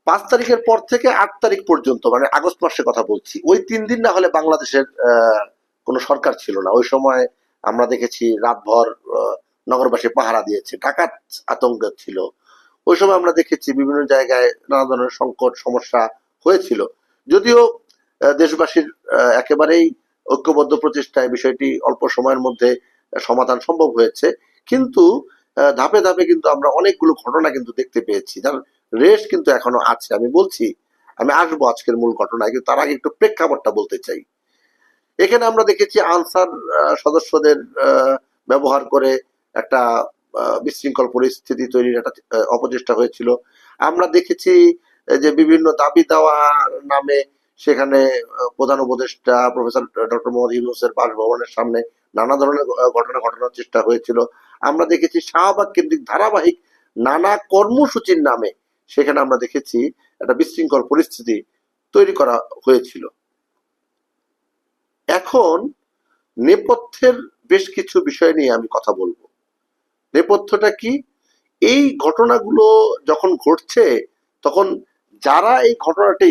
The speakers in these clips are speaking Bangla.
5 তারিখের পর থেকে 8 তারিখ পর্যন্ত, মানে আগস্ট মাসের কথা বলছি, ওই 3 দিন না হলে বাংলাদেশের কোনো সরকার ছিল না। ওই সময় আমরা দেখেছি রাতভর নগরবাসী পাহারা দিয়েছে, ডাকাত আতঙ্ক ছিল। ওই সময় আমরা দেখেছি বিভিন্ন জায়গায় নানা ধরনের সংকট সমস্যা হয়েছিল। যদিও দেশবাসীর একেবারেই ঐক্যবদ্ধ প্রচেষ্টায় বিষয়টি অল্প সময়ের মধ্যে সমাধান সম্ভব হয়েছে, কিন্তু ধাপে ধাপে কিন্তু আমরা অনেকগুলো ঘটনা কিন্তু দেখতে পেয়েছি, যার রেশ কিন্তু এখনো আছে। আমি বলছি, আমি আসবো আজকের মূল ঘটনায়, কিন্তু তার আগে একটু প্রেক্ষাপটটা বলতে চাই। এখানে আমরা দেখেছি আনসার সদস্যদের ব্যবহার করে একটা বিশৃঙ্খল পরিস্থিতি তৈরির একটা অপচেষ্টা হয়েছিল। আমরা দেখেছি যে বিভিন্ন দাবি দেওয়ার নামে সেখানে প্রধান উপদেষ্টা প্রফেসর ডক্টর মোহাম্মদ ইউনূসের বাসভবনের সামনে নানা ধরনের ঘটনা ঘটানোর চেষ্টা হয়েছিল। আমরা দেখেছি শাহবাগ কেন্দ্রিক ধারাবাহিক নানা কর্মসূচির নামে সেখানে আমরা দেখেছি একটা বিশৃঙ্খল পরিস্থিতি তৈরি করা হয়েছিল। এখন নেপথ্যের বেশ কিছু বিষয় নিয়ে আমি কথা বলবো। নেপথ্যটা কি? এই ঘটনাগুলো যখন ঘটছে তখন যারা এই ঘটনাটি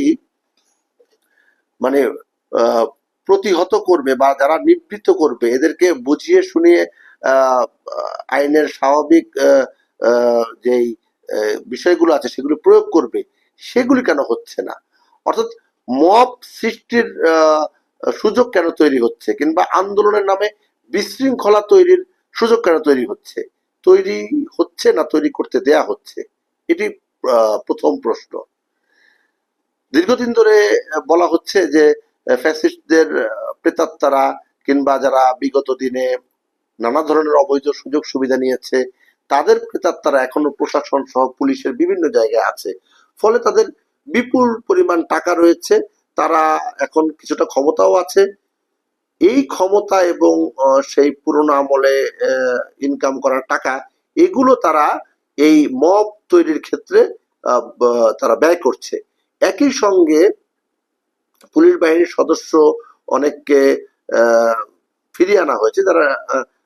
মানে প্রতিহত করবে বা যারা নিবৃত্ত করবে, এদেরকে বুঝিয়ে শুনিয়ে আইনের স্বাভাবিক যেই বিষয়গুলো আছে সেগুলো প্রয়োগ করবে, সেগুলি কেন হচ্ছে না? অর্থাৎ মব সৃষ্টির সুযোগ কেন তৈরি হচ্ছে, কিংবা আন্দোলনের নামে বিশৃঙ্খলা তৈরির সুযোগ কেন তৈরি হচ্ছে? তৈরি হচ্ছে না তৈরি করতে দেয়া হচ্ছে? এটি প্রথম প্রশ্ন। দীর্ঘদিন ধরে বলা হচ্ছে যে ফ্যাসিস্টদের প্রেতাত্মারা কিংবা যারা বিগত দিনে নানা ধরনের অবৈধ সুযোগ সুবিধা নিয়েছে, তাদের প্রেতাত্মারা এখনো প্রশাসন সহ পুলিশের বিভিন্ন জায়গায় আছে। ফলে তাদের বিপুল পরিমাণ টাকা রয়েছে, তারা এখন কিছুটা ক্ষমতাও আছে। এই ক্ষমতা এবং সেই পুরোনো আমলে ইনকাম করার টাকা, এগুলো তারা এই মব তৈরির ক্ষেত্রে তারা ব্যয় করছে। একই সঙ্গে পুলিশ বাহিনীর সদস্য অনেককে ফিরিয়ে আনা হয়েছে, যারা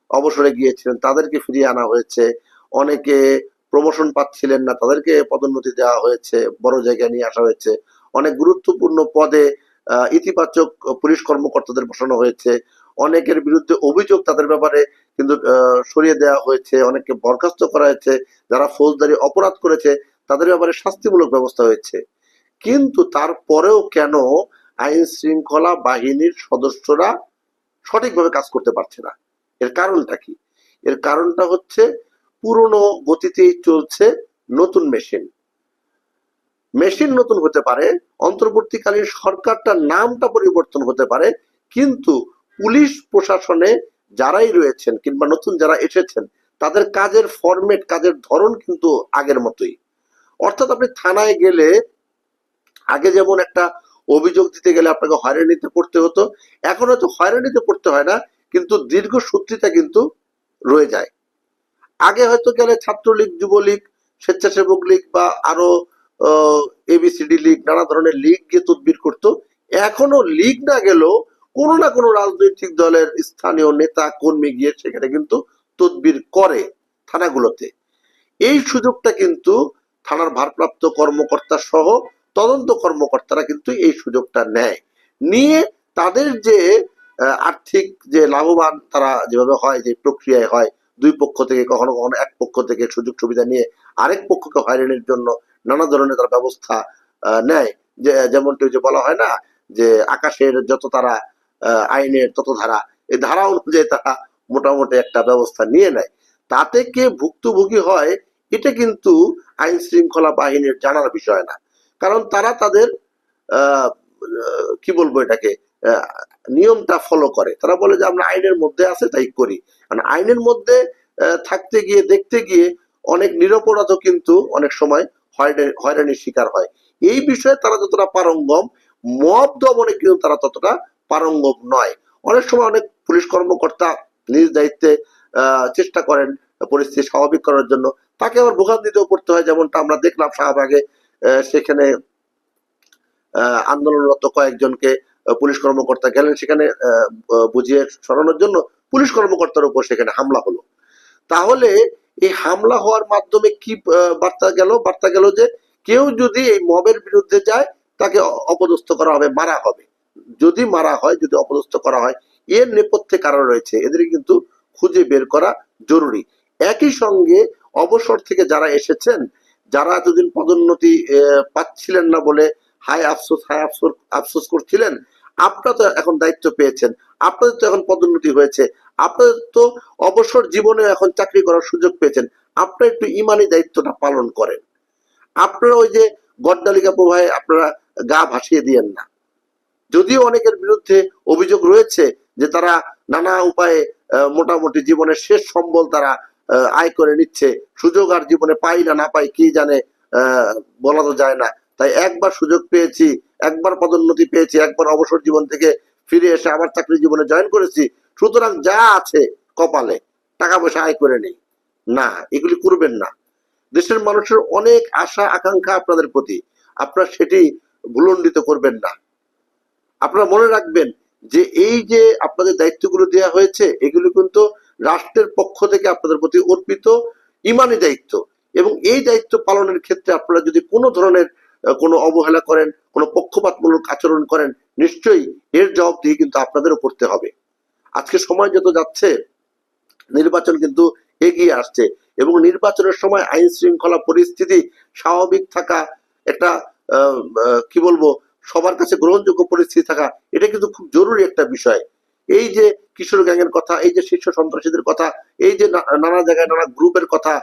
অবসরে গিয়েছিলেন তাদেরকে ফিরিয়ে আনা হয়েছে। অনেকে প্রমোশন পাচ্ছিলেন না, তাদেরকে পদোন্নতি দেওয়া হয়েছে, বড় জায়গায় নিয়ে আসা হয়েছে। অনেক গুরুত্বপূর্ণ পদে ইতিবাচক পুলিশ কর্মকর্তাদের বসানো হয়েছে। অনেকের বিরুদ্ধে অভিযোগ, তাদের ব্যাপারে কিন্তু সরিয়ে দেওয়া হয়েছে। অনেককে বরখাস্ত করা হয়েছে। যারা ফৌজদারি অপরাধ করেছে তাদের ব্যাপারে শাস্তিমূলক ব্যবস্থা হয়েছে। কিন্তু তারপরেও কেন আইন শৃঙ্খলা বাহিনীর সদস্যরা সঠিকভাবে কাজ করতে পারছে না? এর কারণটা কি? এর কারণটা হচ্ছে পুরনো গতিতেই চলছে নতুন মেশিন। মেশিন নতুন হতে পারে, অন্তর্বর্তীকালীন সরকারটার নামটা পরিবর্তন হতে পারে, কিন্তু পুলিশ প্রশাসনে যারাই রয়েছেন কিংবা নতুন যারা এসেছেন, তাদের কাজের ফরম্যাট, কাজের ধরন কিন্তু আগের মতোই। অর্থাৎ আপনি থানায় গেলে আগে যেমন একটা অভিযোগ দিতে গেলে আপনাকে হয়রানিতে পড়তে হতো, এখন হয়তো হয়রানিতে পড়তে হয় না, কিন্তু দীর্ঘ সূত্রিতা কিন্তু রয়ে যায়। আগে হয়তো গেলে ছাত্রলীগ, যুবলীগ, স্বেচ্ছাসেবক লীগ বা আরো এবিসিডি লীগ, নানা ধরনের লীগ গিয়ে তদবির করতো। এখনো লীগ না গেলেও কোনো না কোনো রাজনৈতিক দলের স্থানীয় নেতা কর্মী গিয়ে সেখানে কিন্তু তদবির করে থানাগুলোতে। এই সুযোগটা কিন্তু থানার ভারপ্রাপ্ত কর্মকর্তা সহ তদন্ত কর্মকর্তারা কিন্তু এই সুযোগটা নেয়, নিয়ে তাদের যে আর্থিক যে লাভবান তারা যেভাবে হয়, যে প্রক্রিয়ায় হয়, দুই পক্ষ থেকে, কখনো কখনো এক পক্ষ থেকে সুযোগ সুবিধা নিয়ে আরেক পক্ষকে হয়রানির জন্য নানা ধরনের তারা ব্যবস্থা নেয়। যেমনটি যে বলা হয় না যে আকাশের যত তারা আইনের তত ধারা, এই ধারা অনুযায়ী তারা মোটামুটি একটা ব্যবস্থা নিয়ে নেয়। তাতে কে ভুক্তভোগী হয় এটা কিন্তু আইন শৃঙ্খলা বাহিনীর জানার বিষয় না, কারণ তারা তাদের কি বলবো এটাকে, নিয়মটা ফলো করে। তারা বলে যে আমরা আইনের মধ্যে আছে তাই করি। মানে আইনের মধ্যে থাকতে গিয়ে, দেখতে গিয়ে অনেক নিরপরাধও কিন্তু অনেক সময় হয়রানির শিকার হয়। এই বিষয়ে তারা যতটা পারঙ্গম, মব দমনে কিন্তু তারা ততটা পারঙ্গম নয়। অনেক সময় অনেক পুলিশ কর্মকর্তা নিজ দায়িত্বে চেষ্টা করেন পরিস্থিতি স্বাভাবিক করার জন্য, তাকে আবার ভোগান্তিতেও পড়তে হয়। যেমনটা আমরা দেখলাম শাহবাগে, সেখানে আন্দোলনরত কয়েকজনকে পুলিশ কর্মকর্তা গেলেন সেখানে বুঝিয়ে সরানোর জন্য, পুলিশ কর্মকর্তার উপর সেখানে হামলা হলো। তাহলে এই হামলা হওয়ার মাধ্যমে কি বার্তা গেল? বার্তা গেল যে কেউ যদি এই মবের বিরুদ্ধে যায় তাকে অপদস্থ করা হবে, মারা হবে। যদি মারা হয়, যদি অপদস্থ করা হয়, এর নেপথ্যে কারণ রয়েছে, এদের কিন্তু খুঁজে বের করা জরুরি। একই সঙ্গে অবসর থেকে যারা এসেছেন, যারা এতদিন পদোন্নতি পাচ্ছিলেন না বলে হায় আফসোস আফসোস করছিলেন, আপনারা তো এখন দায়িত্ব পেয়েছেন, আপনাদের তো এখন পদোন্নতি হয়েছে, আপনাদের তো অবসর জীবনে এখন চাকরি করার সুযোগ পেয়েছেন, আপনারা একটু ইমানি দায়িত্বটা পালন করেন। আপনারা ওই যে গড্ডালিকা প্রবাহে আপনারা গা ভাসিয়ে দিয়েন না। যদিও অনেকের বিরুদ্ধে অভিযোগ রয়েছে যে তারা নানা উপায়ে মোটামুটি জীবনের শেষ সম্বল তারা আয় করে নিচ্ছে, সুযোগ আর জীবনে পাই না পাই কি জানে, বলা তো যায় না। তাই একবার সুযোগ পেয়েছি, একবার পদোন্নতি পেয়েছি, একবার অবসর জীবন থেকে ফিরে এসে আবার চাকরি জীবনে জয়েন করেছি, সুতরাং যা আছে কপালে টাকা পয়সা আয় করে নেই। না, এগুলি করবেন না। দেশের মানুষের অনেক আশা আকাঙ্ক্ষা আপনাদের প্রতি, আপনারা সেটি ভুলণ্ডিত করবেন না। আপনারা মনে রাখবেন যে এই যে আপনাদের দায়িত্বগুলো দেওয়া হয়েছে, এগুলো কিন্তু রাষ্ট্রের পক্ষ থেকে আপনাদের প্রতি অর্পিত ইমানি দায়িত্ব, এবং এই দায়িত্ব পালনের ক্ষেত্রে আপনারা যদি কোনো ধরনের কোনো অবহেলা করেন, কোনো পক্ষপাতমূলক আচরণ করেন, নিশ্চয়ই এর জবাবদিহি কিন্তু আপনাদেরও করতে হবে। আজকে সময় যত যাচ্ছে, নির্বাচন কিন্তু এগিয়ে আসছে, এবং নির্বাচনের সময় আইন শৃঙ্খলা পরিস্থিতি স্বাভাবিক থাকা, একটা কি বলবো, সবার কাছে গ্রহণযোগ্য পরিস্থিতি থাকা, এটা কিন্তু খুব জরুরি একটা বিষয়। এই যে কিশোর গ্যাংয়ের কথা, এই যে শীর্ষ সন্ত্রাসীদের কথা, এই যে নানা জায়গায় নানা গ্রুপের কথা,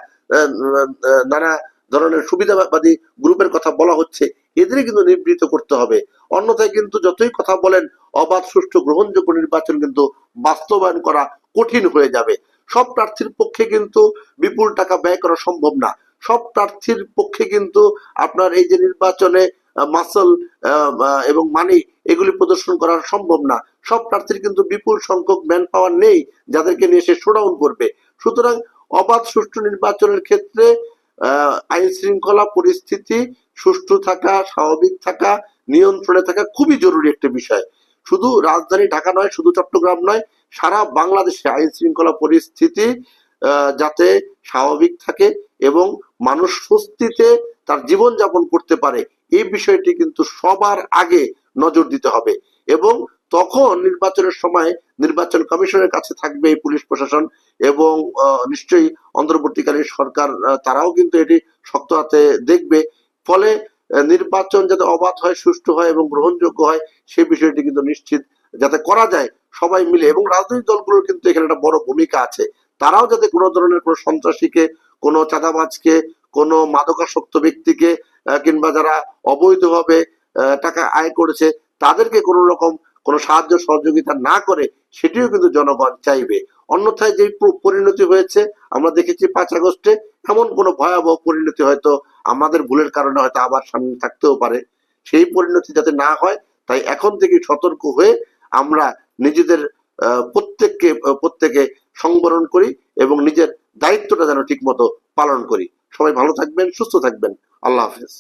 নানা ধরনের সুবিধাবাদী গ্রুপের কথা বলা হচ্ছে, এদেরই কিন্তু নিবৃত্ত করতে হবে। অন্যথায় কিন্তু যতই কথা বলেন, অবাধ সুষ্ঠু গ্রহণযোগ্য নির্বাচন কিন্তু বাস্তবায়ন করা কঠিন হয়ে যাবে। সব প্রার্থীর পক্ষে কিন্তু বিপুল টাকা ব্যয় করা সম্ভব না। সব প্রার্থীর পক্ষে কিন্তু আপনার এই যে নির্বাচনে মাসল এবং মানি এগুলি প্রদর্শন করা সম্ভব না। সব প্রার্থীর কিন্তু বিপুল সংখ্যক ম্যান পাওয়ার নেই যাদেরকে নিয়ে সে শোডাউন করবে। সুতরাং অবাধ সুষ্ঠু নির্বাচনের ক্ষেত্রে আইন শৃঙ্খলা পরিস্থিতি সুষ্ঠু থাকা, স্বাভাবিক থাকা, নিয়ন্ত্রণে থাকা খুবই জরুরি একটা বিষয়। শুধু রাজধানী ঢাকা নয়, শুধু চট্টগ্রাম নয়, সারা বাংলাদেশে আইন শৃঙ্খলা পরিস্থিতি যাতে স্বাভাবিক থাকে এবং মানুষ স্বস্তিতে তার জীবন যাপন করতে পারে, এই বিষয়টি কিন্তু সবার আগে নজর দিতে হবে। এবং তখন নির্বাচনের সময় নির্বাচন কমিশনের কাছে থাকবে এই পুলিশ প্রশাসন, এবং নিশ্চয়ই অন্তর্বর্তীকালীন সরকার তারাও কিন্তু এটি শক্ত হাতে দেখবে। ফলে নির্বাচন যাতে অবাধ হয়, সুষ্ঠু হয় এবং গ্রহণযোগ্য হয়, সেই বিষয়টি কিন্তু নিশ্চিত যাতে করা যায় সবাই মিলে। এবং রাজনৈতিক দলগুলোর কিন্তু এখানে একটা বড় ভূমিকা আছে। তারাও যাতে কোনো ধরনের কোনো সন্ত্রাসীকে, কোনো চাঁদাবাজকে, কোনো মাদকাসক্ত ব্যক্তিকে, কিংবা যারা অবৈধভাবে টাকা আয় করেছে তাদেরকে কোনো রকম কোনো সাহায্য সহযোগিতা না করে, সেটিও কিন্তু জনগণ চাইবে। অন্যথায় যে পরিণতি হয়েছে আমরা দেখেছি 5 আগস্টে, এমন কোনো ভয়াবহ পরিণতি হয়তো আমাদের ভুলের কারণে হয়তো আবার সামনে থাকতেও পারে। সেই পরিণতি যাতে না হয়, তাই এখন থেকে সতর্ক হয়ে আমরা নিজেদের প্রত্যেকে সংবরণ করি এবং নিজের দায়িত্বটা যেন ঠিক মতো পালন করি। সবাই ভালো থাকবেন, সুস্থ থাকবেন। আল্লাহ হাফেজ।